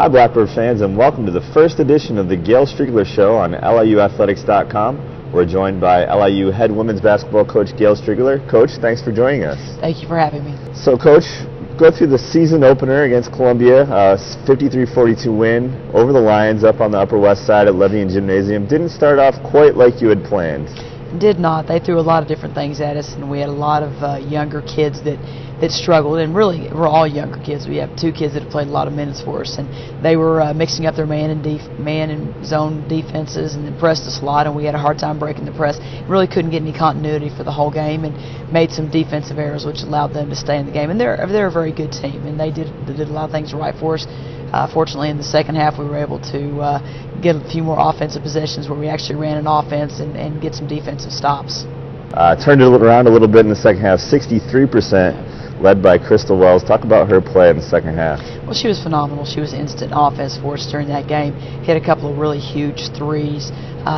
Hi Blackbird fans, and welcome to the first edition of the Gail Striegler Show on LIUathletics.com. We're joined by LIU head women's basketball coach Gail Striegler. Coach, thanks for joining us. Thank you for having me. So Coach, go through the season opener against Columbia, 53-42 win over the Lions up on the Upper West Side at Levy Gymnasium. Didn't start off quite like you had planned. Did not. They threw a lot of different things at us, and we had a lot of younger kids that struggled, and really we're all younger kids. We have two kids that have played a lot of minutes for us, and they were mixing up their man and zone defenses, and then pressed us a lot, and we had a hard time breaking the press. Really couldn't get any continuity for the whole game, and made some defensive errors which allowed them to stay in the game. And they're a very good team, and they did a lot of things right for us. Fortunately, in the second half, we were able to get a few more offensive possessions where we actually ran an offense and get some defensive stops. Turned it around a little bit in the second half, 63%. Led by Crystal Wells. Talk about her play in the second half. Well, she was phenomenal. She was instant offense for us during that game. Hit a couple of really huge threes,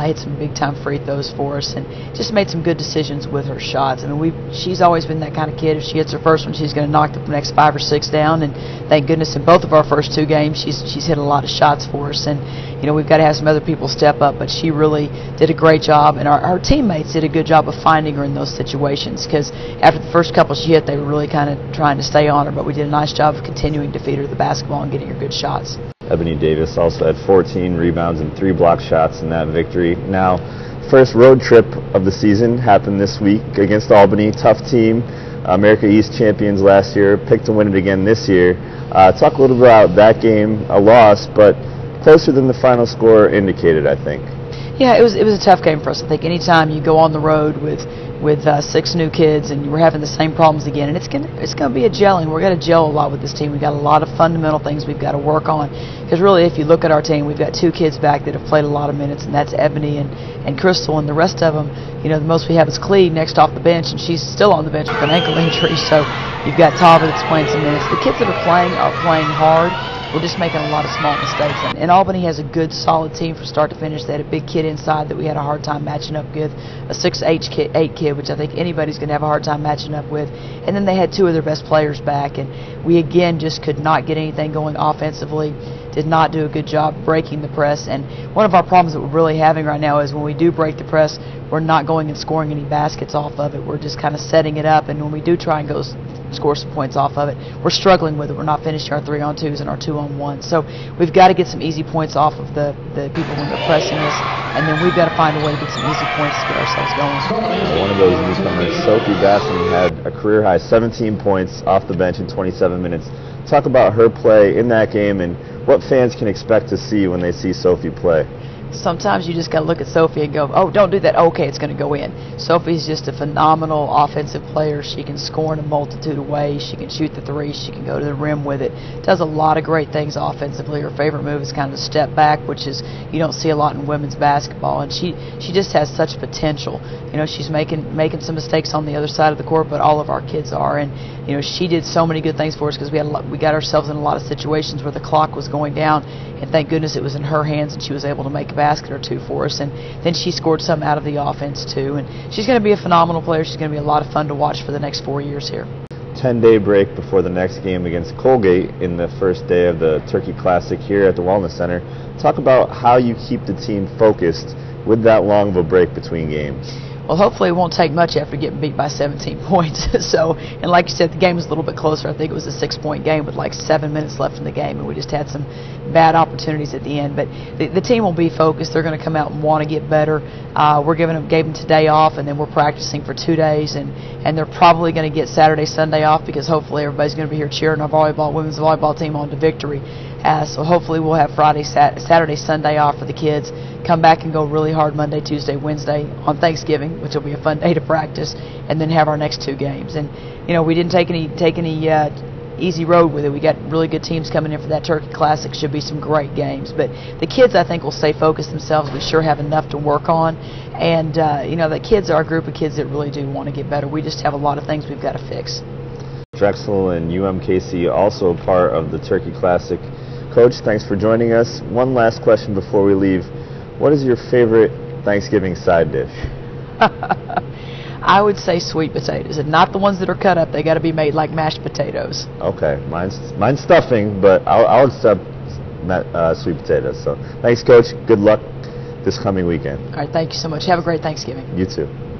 hit some big-time free throws for us, and just made some good decisions with her shots. I mean, she's always been that kind of kid. If she hits her first one, she's going to knock the next 5 or 6 down, and thank goodness in both of our first 2 games, she's hit a lot of shots for us. And you know, we've got to have some other people step up, but she really did a great job, and our teammates did a good job of finding her in those situations, because after the first couple she hit, they were really kind of trying to stay on her, but we did a nice job of continuing to feed her the basketball and getting her good shots. Ebony Davis also had 14 rebounds and 3 block shots in that victory. Now, first road trip of the season happened this week against Albany. Tough team, America East champions last year, picked to win it again this year. Talk a little bit about that game, a loss, but closer than the final score indicated, I think. Yeah, it was a tough game for us. I think anytime you go on the road with 6 new kids and we're having the same problems again, and it's gonna be a gelling. We're gonna gel a lot with this team. We've got a lot of fundamental things we've got to work on, because really, if you look at our team, we've got 2 kids back that have played a lot of minutes, and that's Ebony and Crystal, and the rest of them, you know, the most we have is Clee next off the bench, and she's still on the bench with an ankle injury. So you've got Tava that's playing some minutes. The kids that are playing hard. We're just making a lot of small mistakes. And Albany has a good, solid team from start to finish. They had a big kid inside that we had a hard time matching up with, a 6'8" kid, which I think anybody's going to have a hard time matching up with. And then they had 2 of their best players back. And we, again, just could not get anything going offensively, did not do a good job breaking the press. And one of our problems that we're really having right now is when we do break the press, we're not going and scoring any baskets off of it. We're just kind of setting it up. And when we do try and go score some points off of it, we're struggling with it. We're not finishing our 3-on-2s and our 2-on-1s. So we've got to get some easy points off of the people when they're pressing us, and then we've got to find a way to get some easy points to get ourselves going. One of those newcomers, Sophie Basson, had a career-high 17 points off the bench in 27 minutes. Talk about her play in that game and what fans can expect to see when they see Sophie play. Sometimes you just got to look at Sophie and go, oh, don't do that. Okay, it's going to go in. Sophie's just a phenomenal offensive player. She can score in a multitude of ways. She can shoot the 3. She can go to the rim with it. Does a lot of great things offensively. Her favorite move is kind of a step back, which is you don't see a lot in women's basketball. And she just has such potential. You know, she's making some mistakes on the other side of the court, but all of our kids are. And you know, she did so many good things for us, because we got ourselves in a lot of situations where the clock was going down, and thank goodness it was in her hands, and she was able to make a basket or 2 for us. And then she scored some out of the offense too. And she's going to be a phenomenal player. She's going to be a lot of fun to watch for the next 4 years here. 10-day break before the next game against Colgate in the first day of the Turkey Classic here at the Wellness Center. Talk about how you keep the team focused with that long of a break between games. Well, hopefully it won't take much after getting beat by 17 points. And like you said, the game was a little bit closer. I think it was a 6-point game with like 7 minutes left in the game, and we just had some bad opportunities at the end. But the team will be focused. They're going to come out and want to get better. Gave them today off, and then we're practicing for 2 days, and they're probably going to get Saturday, Sunday off, because hopefully everybody's going to be here cheering our women's volleyball team on to victory. So hopefully we'll have Friday, Saturday, Sunday off for the kids. Come back and go really hard Monday, Tuesday, Wednesday on Thanksgiving, which will be a fun day to practice, and then have our next 2 games. And you know, we didn't take any easy road with it. We got really good teams coming in for that Turkey Classic. Should be some great games. But the kids, I think, will stay focused themselves. We sure have enough to work on. And you know, the kids are a group of kids that really do want to get better. We just have a lot of things we've got to fix. Drexel and UMKC also part of the Turkey Classic. Coach, thanks for joining us. One last question before we leave. What is your favorite Thanksgiving side dish? I would say sweet potatoes, and not the ones that are cut up. They got to be made like mashed potatoes. Okay, mine's stuffing, but I'll accept sweet potatoes. So thanks, Coach. Good luck this coming weekend. All right, thank you so much. Have a great Thanksgiving. You too.